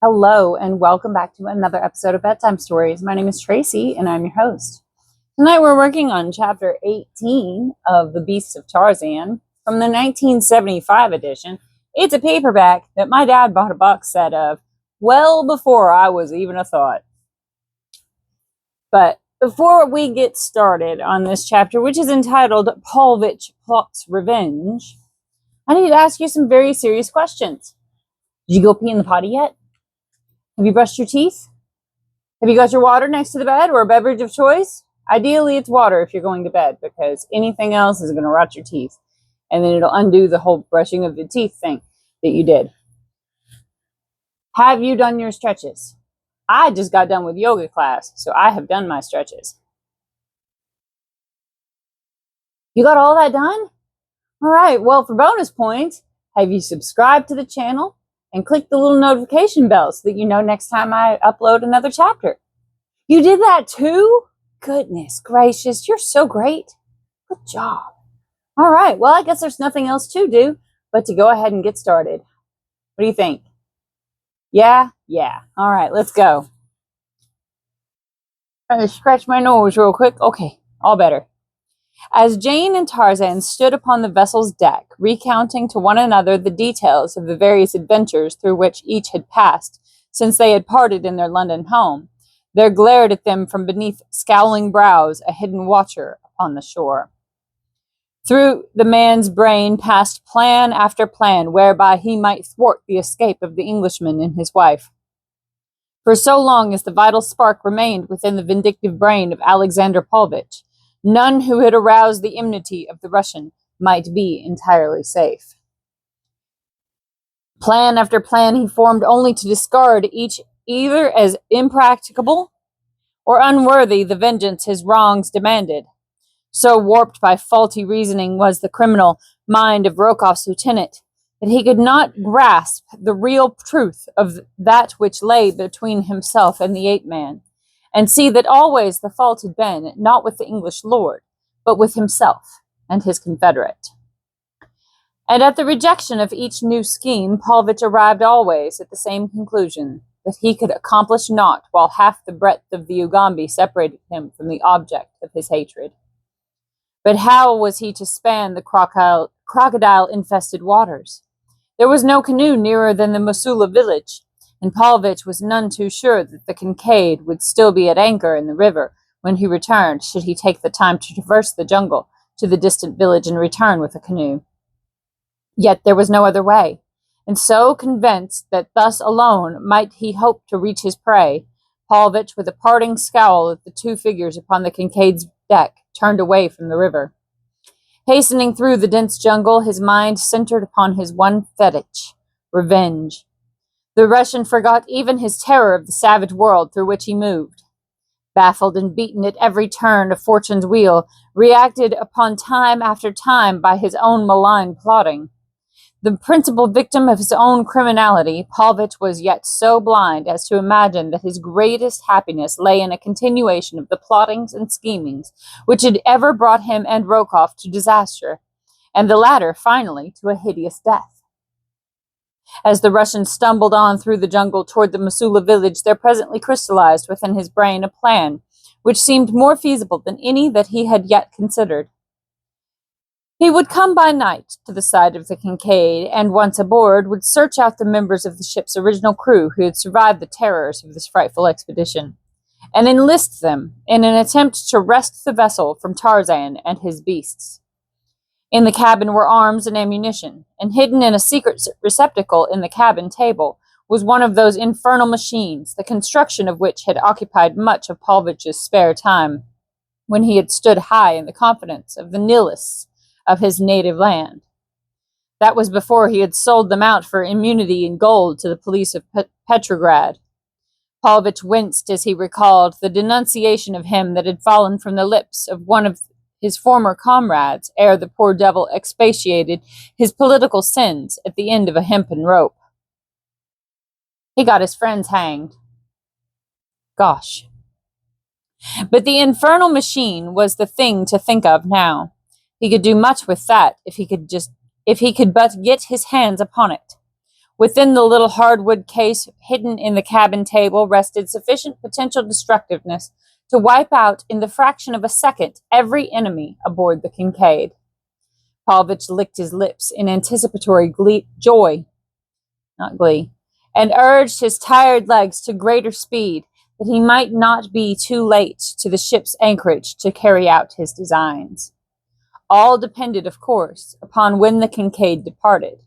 Hello, and welcome back to another episode of Bedtime Stories. My name is Tracy, and I'm your host. Tonight we're working on Chapter 18 of The Beasts of Tarzan from the 1975 edition. It's a paperback that my dad bought a box set of well before I was even a thought. But before we get started on this chapter, which is entitled Paulvitch Plots Revenge, I need to ask you some very serious questions. Did you go pee in the potty yet? Have you brushed your teeth? Have you got your water next to the bed or a beverage of choice? Ideally, it's water if you're going to bed, because anything else is going to rot your teeth. And then it'll undo the whole brushing of the teeth thing that you did. Have you done your stretches? I just got done with yoga class, so I have done my stretches. You got all that done? All right, well, for bonus points, have you subscribed to the channel? And click the little notification bell so that you know next time I upload another chapter. You did that too? Goodness gracious, you're so great. Good job. All right, well, I guess there's nothing else to do but to go ahead and get started. What do you think? Yeah? All right, let's go. I'm going to scratch my nose real quick. Okay, all better. As Jane and Tarzan stood upon the vessel's deck, recounting to one another the details of the various adventures through which each had passed since they had parted in their London home, there glared at them from beneath scowling brows a hidden watcher upon the shore. Through the man's brain passed plan after plan whereby he might thwart the escape of the Englishman and his wife. For so long as the vital spark remained within the vindictive brain of Alexander Paulvitch, none who had aroused the enmity of the Russian might be entirely safe. Plan after plan he formed, only to discard each either as impracticable or unworthy the vengeance his wrongs demanded. So warped by faulty reasoning was the criminal mind of Rokoff's lieutenant that he could not grasp the real truth of that which lay between himself and the ape-man, and see that always the fault had been not with the English lord, but with himself and his confederate. And at the rejection of each new scheme, Paulvitch arrived always at the same conclusion, that he could accomplish naught while half the breadth of the Ugambi separated him from the object of his hatred. But how was he to span the crocodile-infested waters? There was no canoe nearer than the Mosula village, and Paulvitch was none too sure that the Kincaid would still be at anchor in the river when he returned, should he take the time to traverse the jungle to the distant village and return with a canoe. Yet there was no other way, and so convinced that thus alone might he hope to reach his prey, Paulvitch, with a parting scowl at the two figures upon the Kincaid's deck, turned away from the river. Hastening through the dense jungle, his mind centered upon his one fetish, revenge. The Russian forgot even his terror of the savage world through which he moved. Baffled and beaten at every turn of fortune's wheel, reacted upon time after time by his own malign plotting. The principal victim of his own criminality, Paulvitch was yet so blind as to imagine that his greatest happiness lay in a continuation of the plottings and schemings which had ever brought him and Rokoff to disaster, and the latter, finally, to a hideous death. As the Russian stumbled on through the jungle toward the Mosula village, there presently crystallized within his brain a plan which seemed more feasible than any that he had yet considered. He would come by night to the side of the Kincaid, and once aboard, would search out the members of the ship's original crew who had survived the terrors of this frightful expedition, and enlist them in an attempt to wrest the vessel from Tarzan and his beasts. In the cabin were arms and ammunition, and hidden in a secret receptacle in the cabin table was one of those infernal machines, the construction of which had occupied much of Paulvitch's spare time, when he had stood high in the confidence of the nihilists of his native land. That was before he had sold them out for immunity and gold to the police of Petrograd. Paulvitch winced as he recalled the denunciation of him that had fallen from the lips of one of his former comrades ere the poor devil expiated his political sins at the end of a hempen rope. He got his friends hanged. Gosh. But the infernal machine was the thing to think of now. He could do much with that if he could but get his hands upon it. Within the little hardwood case hidden in the cabin table rested sufficient potential destructiveness to wipe out in the fraction of a second every enemy aboard the Kincaid. Paulvitch licked his lips in anticipatory joy, not glee, and urged his tired legs to greater speed, that he might not be too late to the ship's anchorage to carry out his designs. All depended, of course, upon when the Kincaid departed.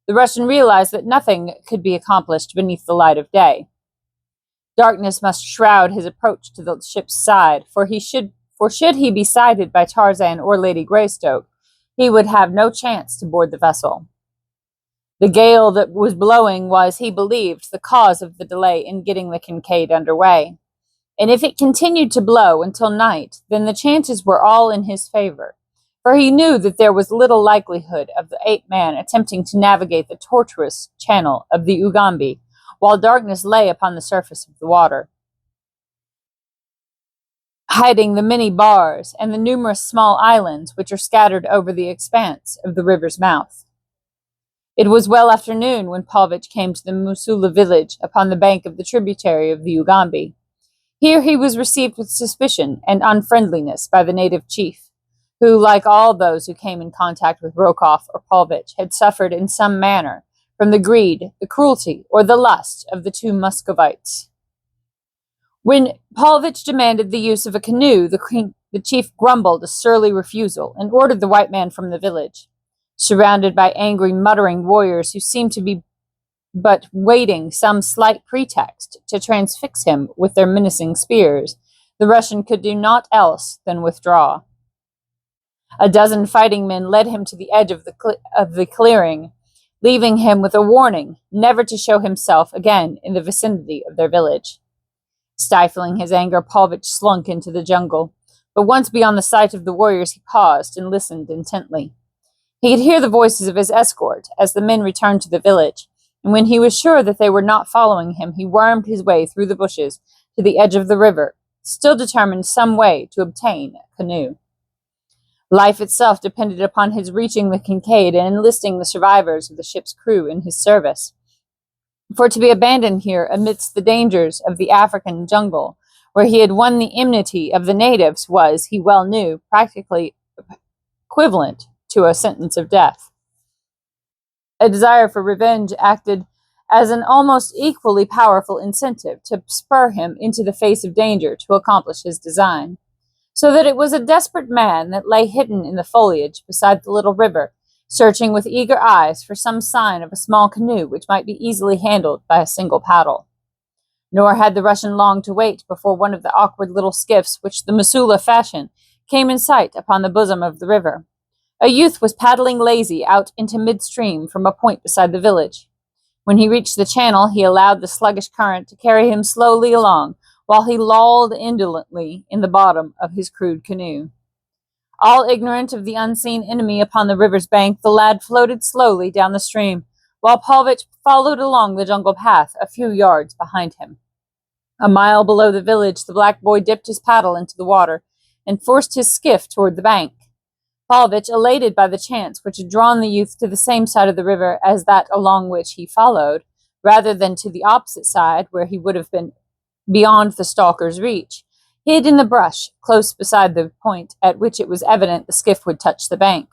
The Russian realized that nothing could be accomplished beneath the light of day. Darkness must shroud his approach to the ship's side, for should he be sighted by Tarzan or Lady Greystoke, he would have no chance to board the vessel. The gale that was blowing was, he believed, the cause of the delay in getting the Kincaid under way. And if it continued to blow until night, then the chances were all in his favor, for he knew that there was little likelihood of the ape-man attempting to navigate the tortuous channel of the Ugambi, while darkness lay upon the surface of the water, hiding the many bars and the numerous small islands which are scattered over the expanse of the river's mouth. It was well after noon when Paulvitch came to the Musula village upon the bank of the tributary of the Ugambi. Here he was received with suspicion and unfriendliness by the native chief, who, like all those who came in contact with Rokoff or Paulvitch, had suffered in some manner from the greed, the cruelty, or the lust of the two Muscovites. When Paulvitch demanded the use of a canoe, the chief grumbled a surly refusal and ordered the white man from the village. Surrounded by angry, muttering warriors who seemed to be but waiting some slight pretext to transfix him with their menacing spears, the Russian could do naught else than withdraw. A dozen fighting men led him to the edge of the clearing, leaving him with a warning never to show himself again in the vicinity of their village. Stifling his anger, Paulvitch slunk into the jungle, but once beyond the sight of the warriors he paused and listened intently. He could hear the voices of his escort as the men returned to the village, and when he was sure that they were not following him, he wormed his way through the bushes to the edge of the river, still determined some way to obtain a canoe. Life itself depended upon his reaching the Kincaid and enlisting the survivors of the ship's crew in his service. For to be abandoned here amidst the dangers of the African jungle, where he had won the enmity of the natives, was, he well knew, practically equivalent to a sentence of death. A desire for revenge acted as an almost equally powerful incentive to spur him into the face of danger to accomplish his design, so that it was a desperate man that lay hidden in the foliage beside the little river, searching with eager eyes for some sign of a small canoe which might be easily handled by a single paddle. Nor had the Russian long to wait before one of the awkward little skiffs which the Musula fashion came in sight upon the bosom of the river. A youth was paddling lazy out into midstream from a point beside the village. When he reached the channel, he allowed the sluggish current to carry him slowly along, while he lolled indolently in the bottom of his crude canoe. All ignorant of the unseen enemy upon the river's bank, the lad floated slowly down the stream, while Paulvitch followed along the jungle path a few yards behind him. A mile below the village, the black boy dipped his paddle into the water and forced his skiff toward the bank. Paulvitch, elated by the chance which had drawn the youth to the same side of the river as that along which he followed, rather than to the opposite side, where he would have been beyond the stalker's reach, hid in the brush close beside the point at which it was evident the skiff would touch the bank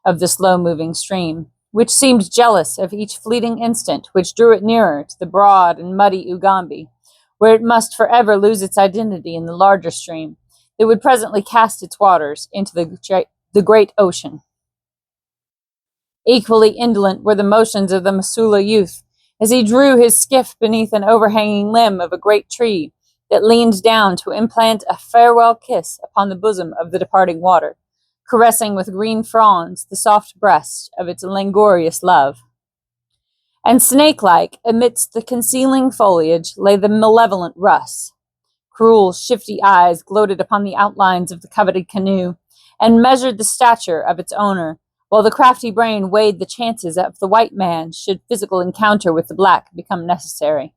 of the slow-moving stream, which seemed jealous of each fleeting instant which drew it nearer to the broad and muddy Ugambi, where it must forever lose its identity in the larger stream that would presently cast its waters into the great ocean. Equally indolent were the motions of the Musula youth as he drew his skiff beneath an overhanging limb of a great tree that leaned down to implant a farewell kiss upon the bosom of the departing water, caressing with green fronds the soft breast of its languorous love. And snake-like, amidst the concealing foliage, lay the malevolent Russ. Cruel, shifty eyes gloated upon the outlines of the coveted canoe, and measured the stature of its owner, while the crafty brain weighed the chances of the white man should physical encounter with the black become necessary.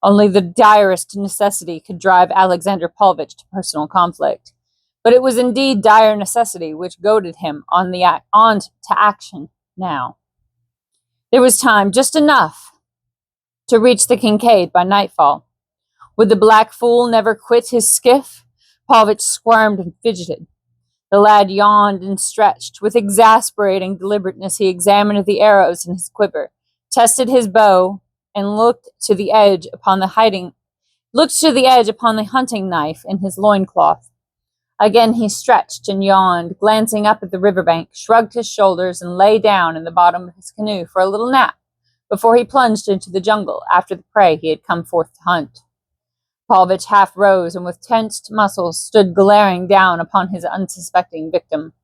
Only the direst necessity could drive Alexander Paulvitch to personal conflict. But it was indeed dire necessity which goaded him on to action now. There was time, just enough, to reach the Kincaid by nightfall. Would the black fool never quit his skiff? Paulvitch squirmed and fidgeted. The lad yawned and stretched. With exasperating deliberateness, he examined the arrows in his quiver, tested his bow, and looked to the edge upon the hunting knife in his loincloth. Again he stretched and yawned, glancing up at the riverbank, shrugged his shoulders, and lay down in the bottom of his canoe for a little nap before he plunged into the jungle after the prey he had come forth to hunt. Paulvitch half rose and with tensed muscles stood glaring down upon his unsuspecting victim.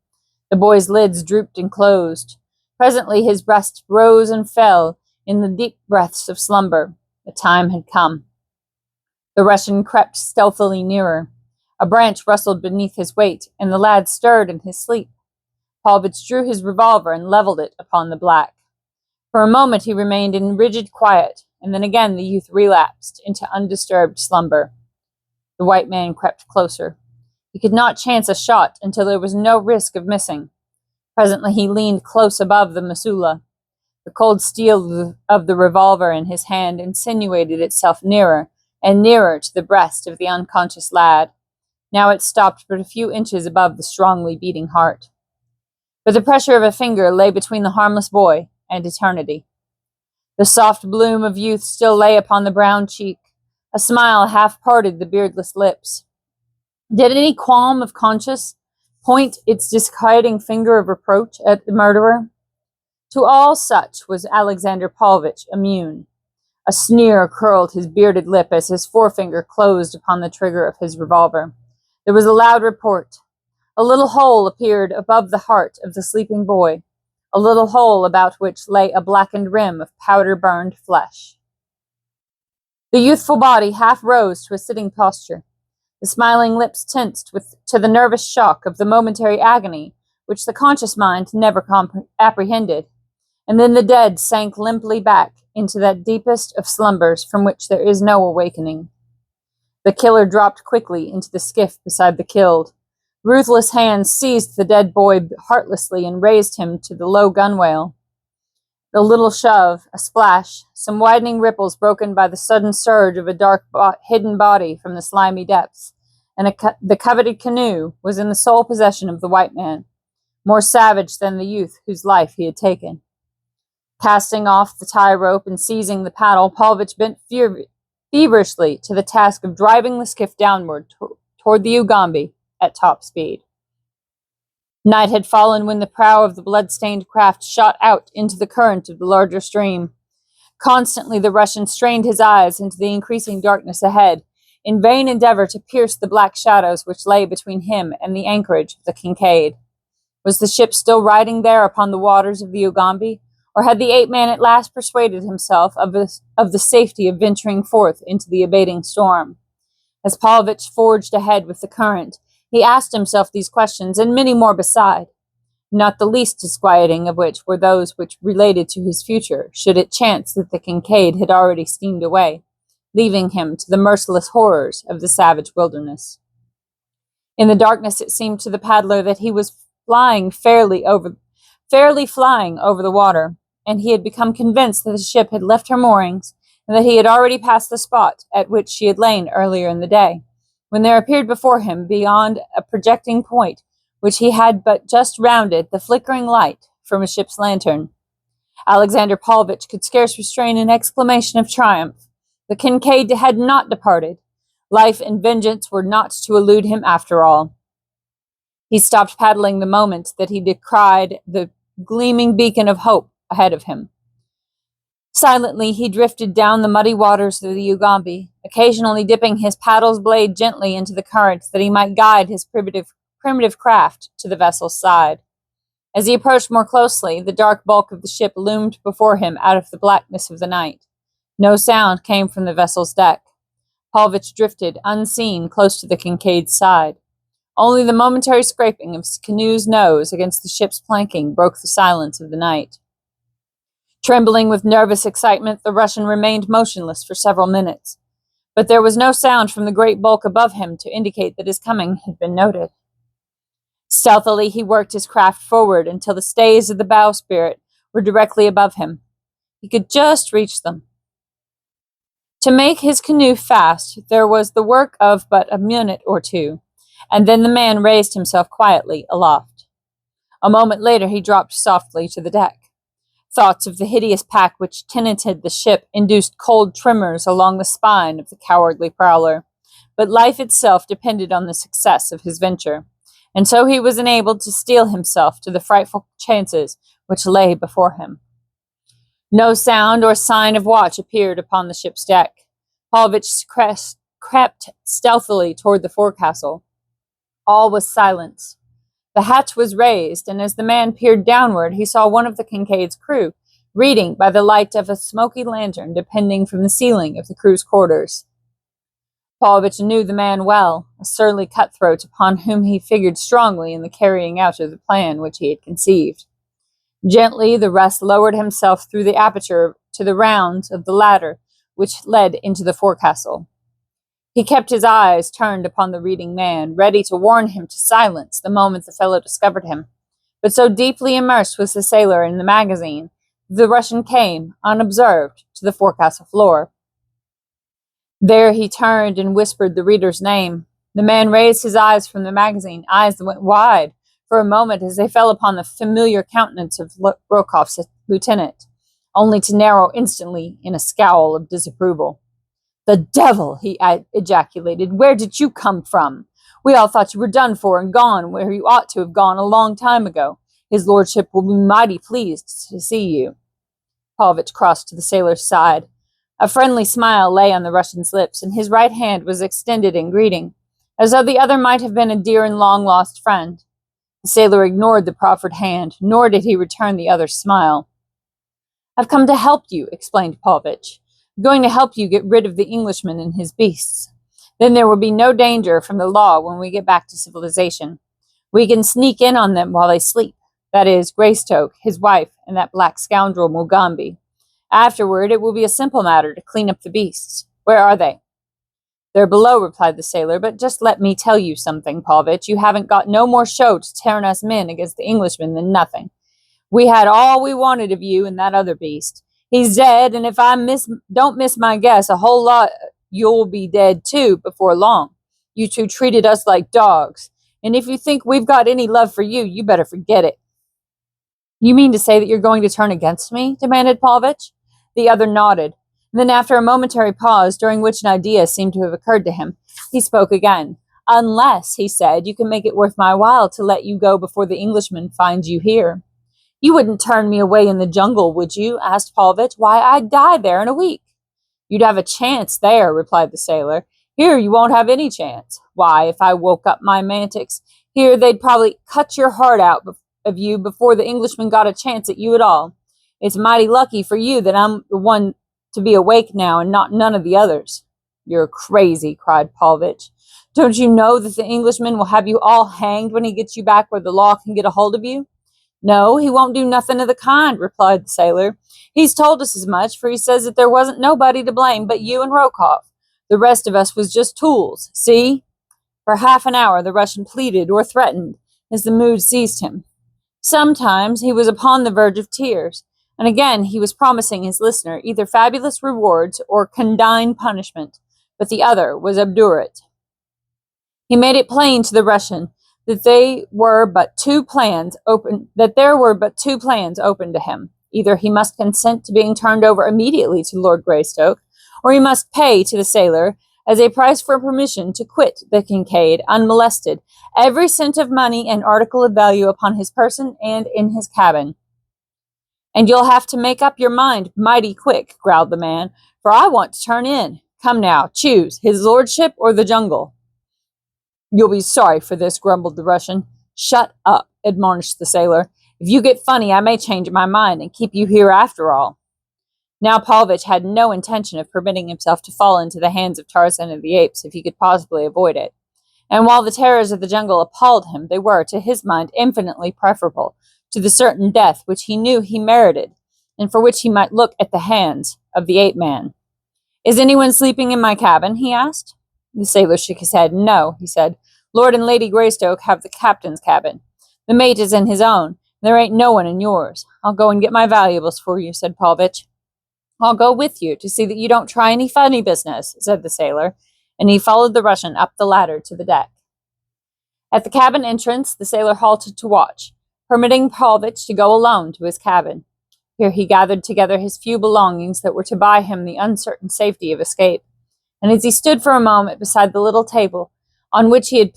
The boy's lids drooped and closed. Presently his breast rose and fell in the deep breaths of slumber. The time had come. The Russian crept stealthily nearer. A branch rustled beneath his weight, and the lad stirred in his sleep. Paulvitch drew his revolver and leveled it upon the black. For a moment he remained in rigid quiet, and then again the youth relapsed into undisturbed slumber. The white man crept closer. He could not chance a shot until there was no risk of missing. Presently he leaned close above the Missoula. The cold steel of the revolver in his hand insinuated itself nearer and nearer to the breast of the unconscious lad. Now it stopped but a few inches above the strongly beating heart. But the pressure of a finger lay between the harmless boy and eternity. The soft bloom of youth still lay upon the brown cheek. A smile half parted the beardless lips. Did any qualm of conscience point its disquieting finger of reproach at the murderer? To all such was Alexander Paulvitch immune. A sneer curled his bearded lip as his forefinger closed upon the trigger of his revolver. There was a loud report. A little hole appeared above the heart of the sleeping boy, a little hole about which lay a blackened rim of powder-burned flesh. The youthful body half rose to a sitting posture. The smiling lips tensed to the nervous shock of the momentary agony which the conscious mind never apprehended, and then the dead sank limply back into that deepest of slumbers from which there is no awakening. The killer dropped quickly into the skiff beside the killed. Ruthless hands seized the dead boy heartlessly and raised him to the low gunwale. A little shove, a splash, some widening ripples broken by the sudden surge of a dark hidden body from the slimy depths, and the coveted canoe was in the sole possession of the white man, more savage than the youth whose life he had taken. Casting off the tie rope and seizing the paddle, Paulvitch bent feverishly to the task of driving the skiff downward toward the Ugambi at top speed. Night had fallen when the prow of the blood-stained craft shot out into the current of the larger stream. Constantly the Russian strained his eyes into the increasing darkness ahead, in vain endeavor to pierce the black shadows which lay between him and the anchorage of the Kincaid. Was the ship still riding there upon the waters of the Ugambi, or had the ape-man at last persuaded himself of the safety of venturing forth into the abating storm? As Paulvitch forged ahead with the current, he asked himself these questions, and many more beside, not the least disquieting of which were those which related to his future, should it chance that the Kincaid had already steamed away, leaving him to the merciless horrors of the savage wilderness. In the darkness it seemed to the paddler that he was fairly flying over the water, and he had become convinced that the ship had left her moorings, and that he had already passed the spot at which she had lain earlier in the day, when there appeared before him, beyond a projecting point which he had but just rounded, the flickering light from a ship's lantern. Alexander Paulvitch could scarce restrain an exclamation of triumph. The Kincaid had not departed. Life and vengeance were not to elude him after all. He stopped paddling the moment that he descried the gleaming beacon of hope ahead of him. Silently he drifted down the muddy waters of the Ugambi, occasionally dipping his paddle's blade gently into the current that he might guide his primitive craft to the vessel's side. As he approached more closely, the dark bulk of the ship loomed before him out of the blackness of the night. No sound came from the vessel's deck. Paulvitch drifted, unseen, close to the Kincaid's side. Only the momentary scraping of his canoe's nose against the ship's planking broke the silence of the night. Trembling with nervous excitement, the Russian remained motionless for several minutes, but there was no sound from the great bulk above him to indicate that his coming had been noted. Stealthily he worked his craft forward until the stays of the bowsprit were directly above him. He could just reach them. To make his canoe fast, there was the work of but a minute or two, and then the man raised himself quietly aloft. A moment later he dropped softly to the deck. Thoughts of the hideous pack which tenanted the ship induced cold tremors along the spine of the cowardly prowler, but life itself depended on the success of his venture, and so he was enabled to steel himself to the frightful chances which lay before him. No sound or sign of watch appeared upon the ship's deck. Paulvitch crept stealthily toward the forecastle. All was silence. The hatch was raised, and as the man peered downward, he saw one of the Kincaid's crew, reading by the light of a smoky lantern depending from the ceiling of the crew's quarters. Paulvitch knew the man well, a surly cutthroat upon whom he figured strongly in the carrying out of the plan which he had conceived. Gently, the rest lowered himself through the aperture to the rounds of the ladder which led into the forecastle. He kept his eyes turned upon the reading man, ready to warn him to silence the moment the fellow discovered him. But so deeply immersed was the sailor in the magazine, the Russian came, unobserved, to the forecastle floor. There he turned and whispered the reader's name. The man raised his eyes from the magazine, eyes that went wide for a moment as they fell upon the familiar countenance of Brokoff's lieutenant, only to narrow instantly in a scowl of disapproval. "The devil!" he ejaculated. "Where did you come from? We all thought you were done for and gone where you ought to have gone a long time ago. His lordship will be mighty pleased to see you." Paulvitch crossed to the sailor's side. A friendly smile lay on the Russian's lips, and his right hand was extended in greeting, as though the other might have been a dear and long-lost friend. The sailor ignored the proffered hand, nor did he return the other's smile. "I've come to help you," explained Paulvitch. "I'm going to help you get rid of the Englishman and his beasts. Then there will be no danger from the law when we get back to civilization. We can sneak in on them while they sleep. That is, Greystoke, his wife, and that black scoundrel Mugambi. Afterward, it will be a simple matter to clean up the beasts. Where are they?" "They're below," replied the sailor, "but just let me tell you something, Paulvitch. You haven't got no more show to turn us men against the Englishman than nothing. We had all we wanted of you and that other beast. He's dead, and if I don't miss my guess, a whole lot you'll be dead too before long. You two treated us like dogs, and if you think we've got any love for you, you better forget it." "You mean to say that you're going to turn against me?" demanded Paulvitch. The other nodded. Then, after a momentary pause, during which an idea seemed to have occurred to him, he spoke again. "Unless," he said, "you can make it worth my while to let you go before the Englishman finds you here." "You wouldn't turn me away in the jungle, would you?" asked Paulvitch. "Why, I'd die there in a week." "You'd have a chance there," replied the sailor. "Here you won't have any chance. Why, if I woke up my mantics here, they'd probably cut your heart out of you before the Englishman got a chance at you at all. It's mighty lucky for you that I'm the one to be awake now and not none of the others." "You're crazy," cried Paulvitch. "Don't you know that the Englishman will have you all hanged when he gets you back where the law can get a hold of you?" "No, he won't do nothing of the kind," replied the sailor. "He's told us as much, for he says that there wasn't nobody to blame but you and Brokoff. The rest of us was just tools, see?" For half an hour the Russian pleaded or threatened as the mood seized him. Sometimes he was upon the verge of tears, and again he was promising his listener either fabulous rewards or condign punishment, but the other was obdurate. He made it plain to the Russian that there were but two plans open to him. Either he must consent to being turned over immediately to Lord Greystoke, or he must pay to the sailor, as a price for permission to quit the Kincaid unmolested, every cent of money and article of value upon his person and in his cabin. "And you'll have to make up your mind mighty quick," growled the man, "for I want to turn in. Come now, choose, his lordship or the jungle." "You'll be sorry for this," grumbled the Russian. "Shut up," admonished the sailor. "If you get funny, I may change my mind and keep you here after all." Now Paulvitch had no intention of permitting himself to fall into the hands of Tarzan of the Apes if he could possibly avoid it. And while the terrors of the jungle appalled him, they were, to his mind, infinitely preferable to the certain death which he knew he merited, and for which he might look at the hands of the ape-man. "Is anyone sleeping in my cabin?" he asked. The sailor shook his head. "No," he said. "Lord and Lady Greystoke have the captain's cabin. The mate is in his own. There ain't no one in yours. I'll go and get my valuables for you," said Paulvitch. I'll go with you to see that you don't try any funny business, said the sailor, and he followed the Russian up the ladder to the deck. At the cabin entrance, the sailor halted to watch, permitting Paulvitch to go alone to his cabin. Here he gathered together his few belongings that were to buy him the uncertain safety of escape, and as he stood for a moment beside the little table on which he had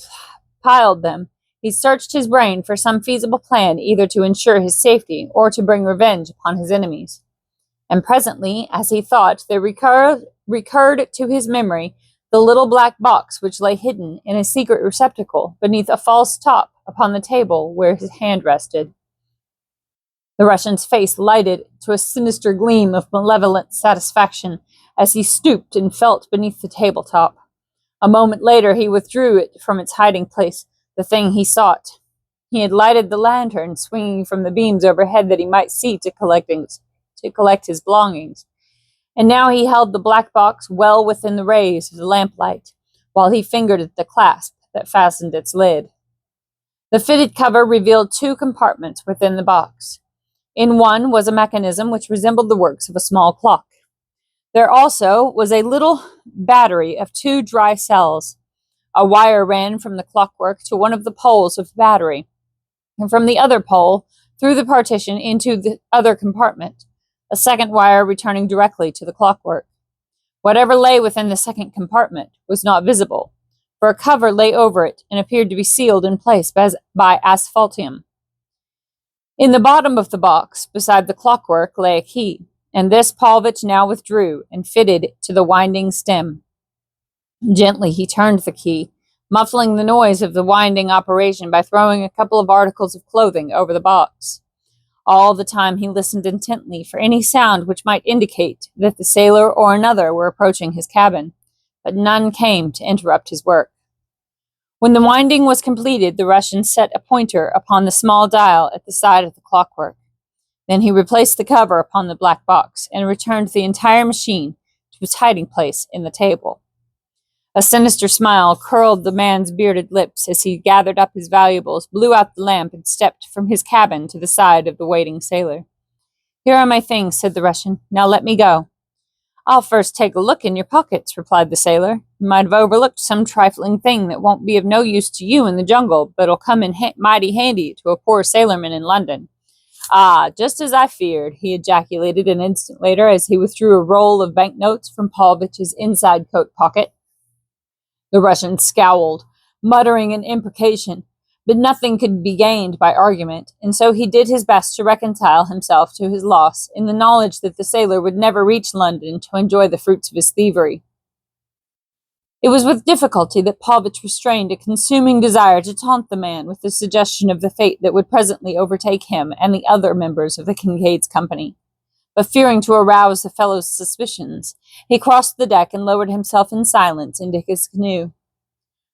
piled them, he searched his brain for some feasible plan either to ensure his safety or to bring revenge upon his enemies. And presently, as he thought, there recurred to his memory the little black box which lay hidden in a secret receptacle beneath a false top upon the table where his hand rested. The Russian's face lighted to a sinister gleam of malevolent satisfaction as he stooped and felt beneath the tabletop. A moment later he withdrew it from its hiding place, the thing he sought. He had lighted the lantern, swinging from the beams overhead that he might see to collect his belongings, and now he held the black box well within the rays of the lamplight, while he fingered at the clasp that fastened its lid. The fitted cover revealed 2 compartments within the box. In one was a mechanism which resembled the works of a small clock. There also was a little battery of 2 dry cells. A wire ran from the clockwork to one of the poles of the battery, and from the other pole, through the partition into the other compartment, a second wire returning directly to the clockwork. Whatever lay within the second compartment was not visible, for a cover lay over it and appeared to be sealed in place by asphaltium. In the bottom of the box, beside the clockwork, lay a key, and this Paulvitch now withdrew and fitted to the winding stem. Gently he turned the key, muffling the noise of the winding operation by throwing a couple of articles of clothing over the box. All the time he listened intently for any sound which might indicate that the sailor or another were approaching his cabin, but none came to interrupt his work. When the winding was completed, the Russian set a pointer upon the small dial at the side of the clockwork. Then he replaced the cover upon the black box and returned the entire machine to its hiding place in the table. A sinister smile curled the man's bearded lips as he gathered up his valuables, blew out the lamp, and stepped from his cabin to the side of the waiting sailor. "Here are my things," said the Russian. "Now let me go." "I'll first take a look in your pockets," replied the sailor. "You might have overlooked some trifling thing that won't be of no use to you in the jungle, but'll come in mighty handy to a poor sailorman in London." "Ah, just as I feared," he ejaculated an instant later as he withdrew a roll of banknotes from Paulvitch's inside coat pocket. The Russian scowled, muttering an imprecation, but nothing could be gained by argument, and so he did his best to reconcile himself to his loss in the knowledge that the sailor would never reach London to enjoy the fruits of his thievery. It was with difficulty that Paulvitch restrained a consuming desire to taunt the man with the suggestion of the fate that would presently overtake him and the other members of the Kincaid's company. But fearing to arouse the fellow's suspicions, he crossed the deck and lowered himself in silence into his canoe.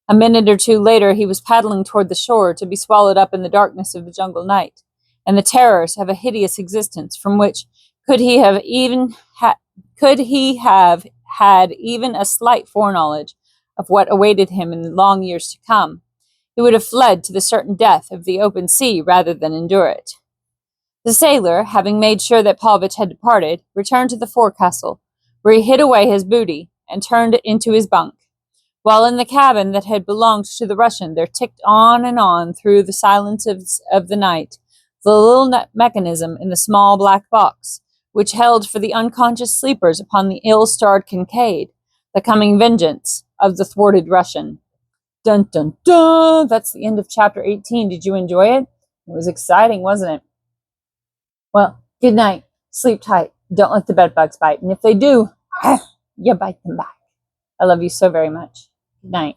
A minute or two later he was paddling toward the shore to be swallowed up in the darkness of the jungle night, and the terrors of a hideous existence from which, could he have had even a slight foreknowledge of what awaited him in the long years to come, he would have fled to the certain death of the open sea rather than endure it. The sailor, having made sure that Paulvitch had departed, returned to the forecastle, where he hid away his booty and turned into his bunk, while in the cabin that had belonged to the Russian there ticked on and on through the silence of the night the little mechanism in the small black box, which held for the unconscious sleepers upon the ill-starred Kincaid the coming vengeance of the thwarted Russian. Dun dun dun! That's the end of chapter 18. Did you enjoy it? It was exciting, wasn't it? Well, good night. Sleep tight. Don't let the bed bugs bite. And if they do, you bite them back. I love you so very much. Good night.